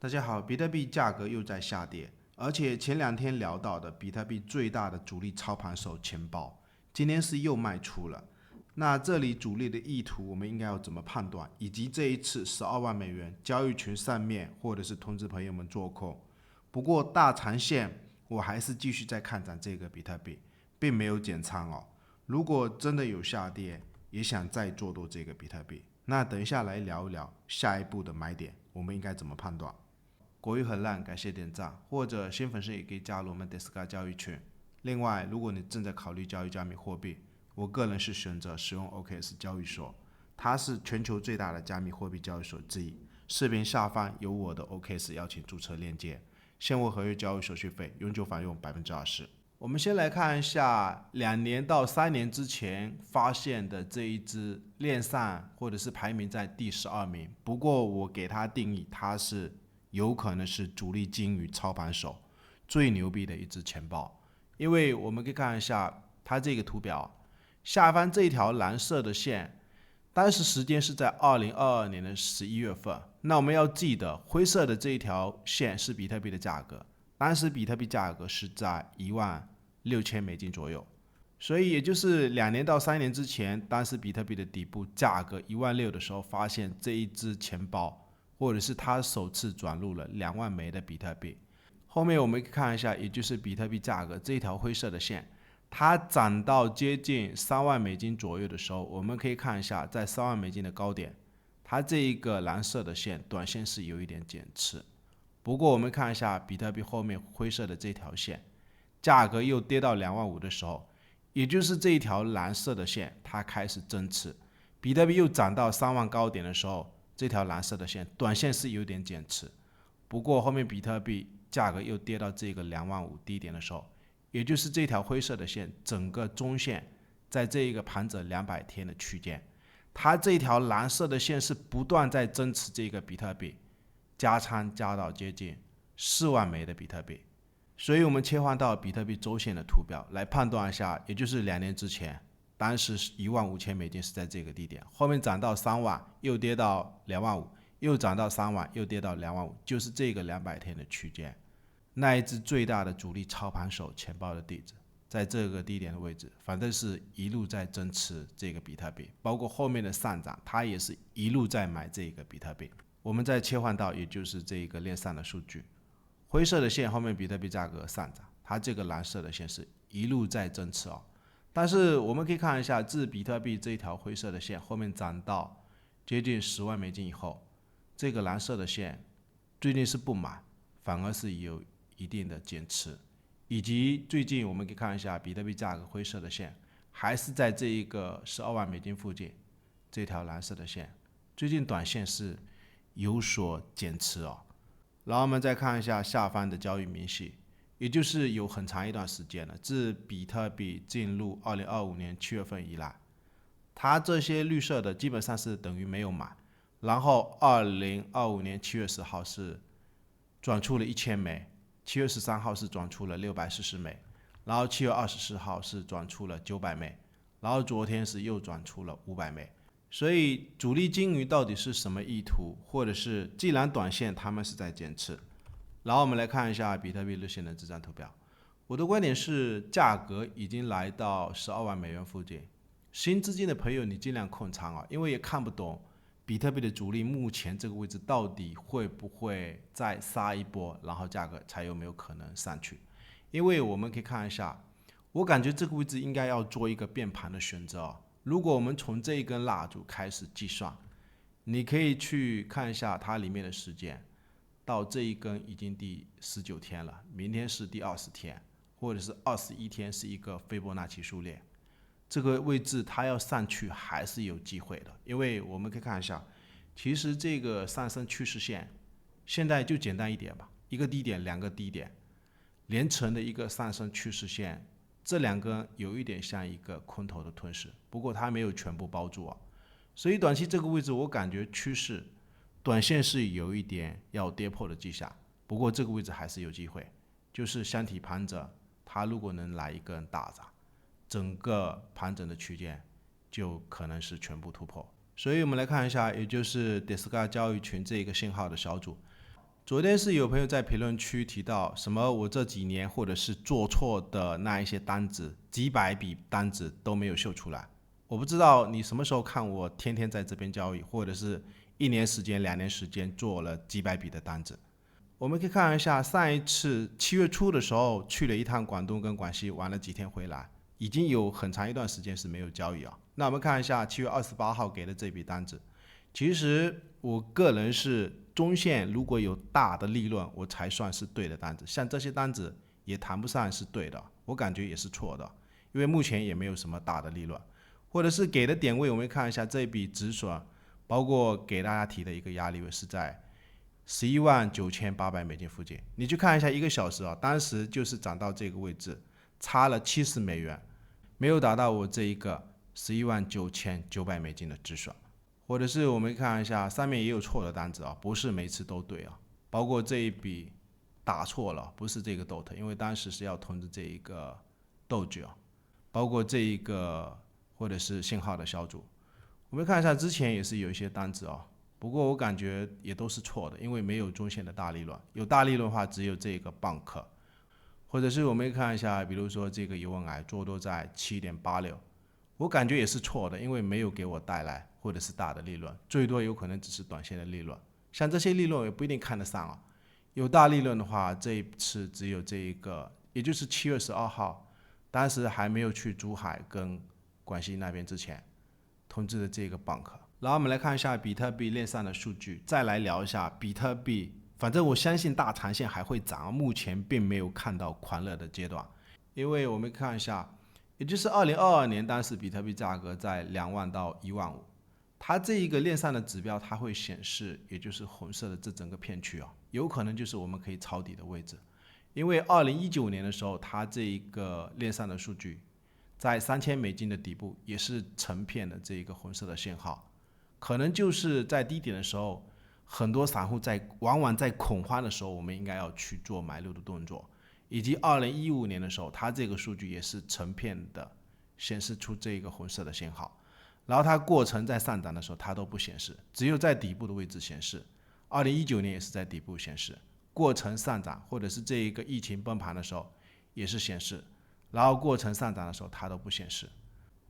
大家好，比特币价格又在下跌，而且前两天聊到的比特币最大的主力操盘手钱包，今天是又卖出了。那这里主力的意图我们应该要怎么判断？以及这一次12万美元交易群上面或者是通知朋友们做空。不过大长线我还是继续在看涨这个比特币，并没有减仓哦。如果真的有下跌，也想再做多这个比特币。那等一下来聊一聊下一步的买点，我们应该怎么判断？国语很烂，感谢点赞，或者新粉丝也可以加入我们 Discord 交易群。另外，如果你正在考虑交易加密货币，我个人是选择使用 OKX 交易所，它是全球最大的加密货币交易所之一。视频下方有我的 OKX 邀请注册链接，现货合约交易手续费永久返佣20%。我们先来看一下2年到3年之前发现的这一只链上或者是排名在第12名，不过我给它定义，它是有可能是主力金鱼操盘手最牛逼的一只钱包。因为我们可以看一下它这个图表，下方这一条蓝色的线，当时时间是在2022年的11月份。那我们要记得，灰色的这一条线是比特币的价格，当时比特币价格是在16000美金左右，所以也就是2年到3年之前，当时比特币的底部价格16000的时候，发现这一只钱包。或者是他首次转入了2万枚的比特币。后面我们看一下，也就是比特币价格这一条灰色的线，它涨到接近3万美金左右的时候，我们可以看一下，在3万美金的高点，它这一个蓝色的线，短线是有一点减持。不过我们看一下比特币后面灰色的这条线，价格又跌到2万5的时候，也就是这一条蓝色的线，它开始增持。比特币又涨到3万高点的时候，这条蓝色的线短线是有点减持，不过后面比特币价格又跌到这个2万5低点的时候，也就是这条灰色的线，整个中线在这一个盘整200天的区间，它这条蓝色的线是不断在增持这个比特币，加仓加到接近4万枚的比特币。所以我们切换到比特币周线的图表来判断一下，也就是2年之前。当时15000美金是在这个低点，后面涨到3万，又跌到2万5，又涨到3万，又跌到2万5，就是这个200天的区间。那一只最大的主力操盘手钱包的地址，在这个低点的位置，反正是一路在增持这个比特币，包括后面的上涨，它也是一路在买这个比特币。我们再切换到，也就是这个链上的数据，灰色的线后面比特币价格上涨，它这个蓝色的线是一路在增持哦。但是我们可以看一下，自比特币这一条灰色的线后面涨到接近10万美金以后，这个蓝色的线最近是不满，反而是有一定的减持。以及最近我们可以看一下比特币价格灰色的线，还是在这一个12万美金附近，这条蓝色的线最近短线是有所减持哦。然后我们再看一下下方的交易明细。也就是有很长一段时间了，自比特币进入2025年7月份以来，它这些绿色的基本上是等于没有买。然后2025年7月10号是转出了1000枚，7月13号是转出了640枚，然后7月24号是转出了900枚，然后昨天是又转出了500枚。所以主力金鱼到底是什么意图，或者是既然短线他们是在减持。然后我们来看一下比特币日线的这张图表。我的观点是，价格已经来到12万美元附近，新资金的朋友你尽量控仓啊，因为也看不懂比特币的主力目前这个位置到底会不会再杀一波，然后价格才有没有可能上去。因为我们可以看一下，我感觉这个位置应该要做一个变盘的选择啊。如果我们从这一根蜡烛开始计算，你可以去看一下它里面的时间。到这一根已经第19天了，明天是第20天，或者是21天，是一个斐波那契数列。这个位置它要上去还是有机会的，因为我们可以看一下，其实这个上升趋势线现在就简单一点吧，一个低点，两个低点，连成的一个上升趋势线，这两根有一点像一个空头的吞噬，不过它没有全部包住啊，所以短期这个位置我感觉趋势。短线是有一点要跌破的迹象，不过这个位置还是有机会，就是箱体盘整，它如果能来一根大涨，整个盘整的区间就可能是全部突破。所以我们来看一下，也就是 Discord 交易群这一个信号的小组，昨天是有朋友在评论区提到什么我这几年或者是做错的那一些单子，几百笔单子都没有秀出来。我不知道你什么时候看我天天在这边交易，或者是1年时间、2年时间做了几百笔的单子。我们可以看一下上一次7月初的时候去了一趟广东跟广西玩了几天回来，已经有很长一段时间是没有交易啊。那我们看一下7月28号给的这笔单子，其实我个人是中线如果有大的利润我才算是对的单子，像这些单子也谈不上是对的，我感觉也是错的，因为目前也没有什么大的利润，或者是给的点位我们看一下这笔止损，包括给大家提的一个压力位是在119800美金附近，你去看一下1个小时啊，当时就是涨到这个位置，差了70美元，没有达到我这一个119900美金的止损。或者是我们看一下上面也有错的单子啊，不是每次都对啊，包括这一笔打错了，不是这个 DOT， 因为当时是要通知这一个 Doge 啊，包括这一个或者是信号的小组，我们看一下之前也是有一些单子啊，不过我感觉也都是错的，因为没有中线的大利润，有大利润的话只有这个 Bank， 或者是我们看一下，比如说这个UNI 做多在 7.86， 我感觉也是错的，因为没有给我带来或者是大的利润，最多有可能只是短线的利润，像这些利润也不一定看得上啊。有大利润的话，这一次只有这一个，也就是7月12号，当时还没有去珠海跟广西那边之前通知的这个 bank。然后我们来看一下比特币链上的数据，再来聊一下比特币。反正我相信大长线还会涨，目前并没有看到狂热的阶段，因为我们看一下，也就是2022年当时比特币价格在2万到1万5。它这一个链上的指标，它会显示，也就是红色的这整个片区啊，有可能就是我们可以抄底的位置。因为2019年的时候，它这一个链上的数据，在3000美金的底部也是成片的这一个红色的信号，可能就是在低点的时候，很多散户往往在恐慌的时候，我们应该要去做买入的动作。以及2015年的时候，它这个数据也是成片的显示出这个红色的信号。然后它过程在上涨的时候它都不显示，只有在底部的位置显示。2019年也是在底部显示，过程上涨或者是这一个疫情崩盘的时候也是显示，然后过程上涨的时候它都不显示。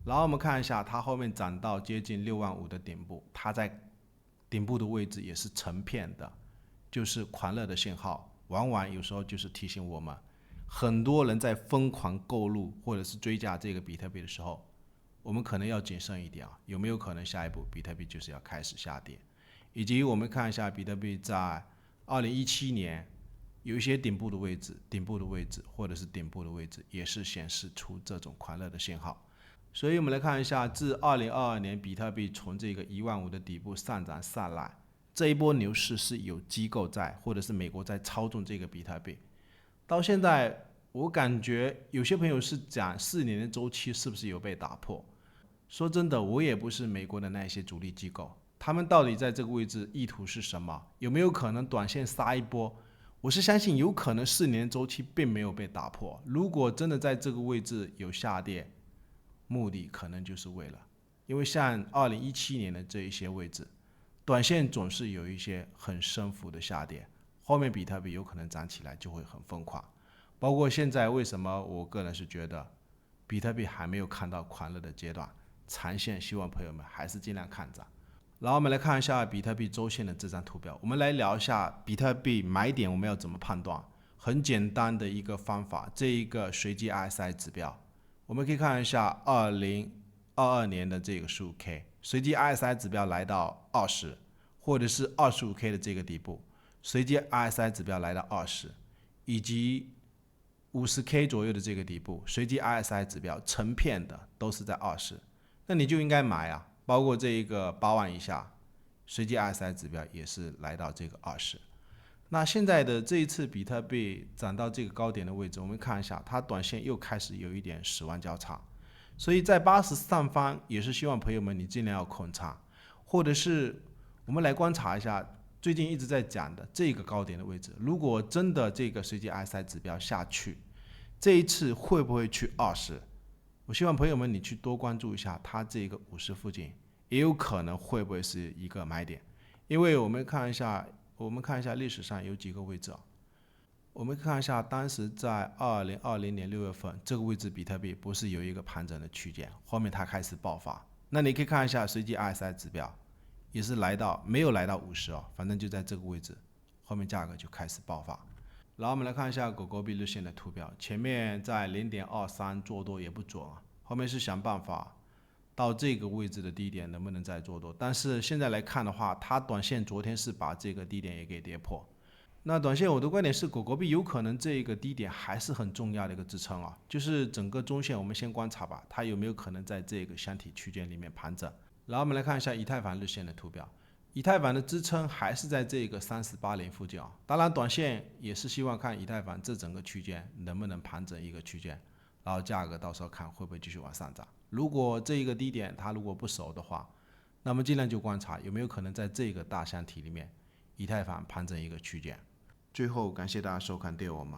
然后我们看一下它后面涨到接近6万5的顶部，它在顶部的位置也是成片的，就是狂热的信号，往往有时候就是提醒我们，很多人在疯狂购入或者是追加这个比特币的时候，我们可能要谨慎一点啊，有没有可能下一步比特币就是要开始下跌？以及我们看一下比特币在2017年有一些顶部的位置或者是顶部的位置也是显示出这种狂热的信号。所以我们来看一下，自2022年比特币从这个1万5的底部上涨上来，这一波牛市是有机构在或者是美国在操纵这个比特币。到现在我感觉有些朋友是讲4年的周期是不是有被打破，说真的，我也不是美国的那些主力机构，他们到底在这个位置意图是什么？有没有可能短线杀一波？我是相信有可能4年周期并没有被打破。如果真的在这个位置有下跌，目的可能就是为了，因为像2017年的这一些位置，短线总是有一些很深幅的下跌，后面比特币有可能涨起来就会很疯狂。包括现在为什么我个人是觉得比特币还没有看到狂热的阶段，长线希望朋友们还是尽量看涨。然后我们来看一下比特币周线的这张图表，我们来聊一下比特币买点我们要怎么判断。很简单的一个方法，这一个随机 RSI 指标，我们可以看一下2022年的这个 15K 随机 RSI 指标来到20，或者是 25K 的这个底部，随机 RSI 指标来到20，以及50K 左右的这个底部，随机 RSI 指标成片的都是在20，那你就应该买啊。包括这一个8万以下，随机 RSI 指标也是来到这个20。那现在的这一次比特币涨到这个高点的位置，我们看一下，它短线又开始有一点死亡交叉，所以在80上方也是希望朋友们你尽量要控仓，或者是我们来观察一下最近一直在讲的这个高点的位置，如果真的这个随机 RSI 指标下去，这一次会不会去20？我希望朋友们你去多关注一下它这个50附近，也有可能会不会是一个买点。因为我们看一下我们看一下历史上有几个位置啊。我们看一下，当时在2020年6月份，这个位置比特币不是有一个盘整的区间，后面它开始爆发。那你可以看一下随机 RSI 指标，也是没有来到50哦，反正就在这个位置，后面价格就开始爆发。然后我们来看一下狗狗币日线的图表，前面在0.23做多也不准啊，后面是想办法到这个位置的低点能不能再做多，但是现在来看的话，它短线昨天是把这个低点也给跌破。那短线我的观点是，狗狗币有可能这个低点还是很重要的一个支撑啊，就是整个中线我们先观察吧，它有没有可能在这个箱体区间里面盘整。然后我们来看一下以太坊日线的图表，以太坊的支撑还是在这个3080附近啊，当然短线也是希望看以太坊这整个区间能不能盘整一个区间，然后价格到时候看会不会继续往上涨。如果这一个低点它如果不守的话，那么尽量就观察有没有可能在这个大箱体里面，以太坊盘整一个区间。最后感谢大家收看，对我们。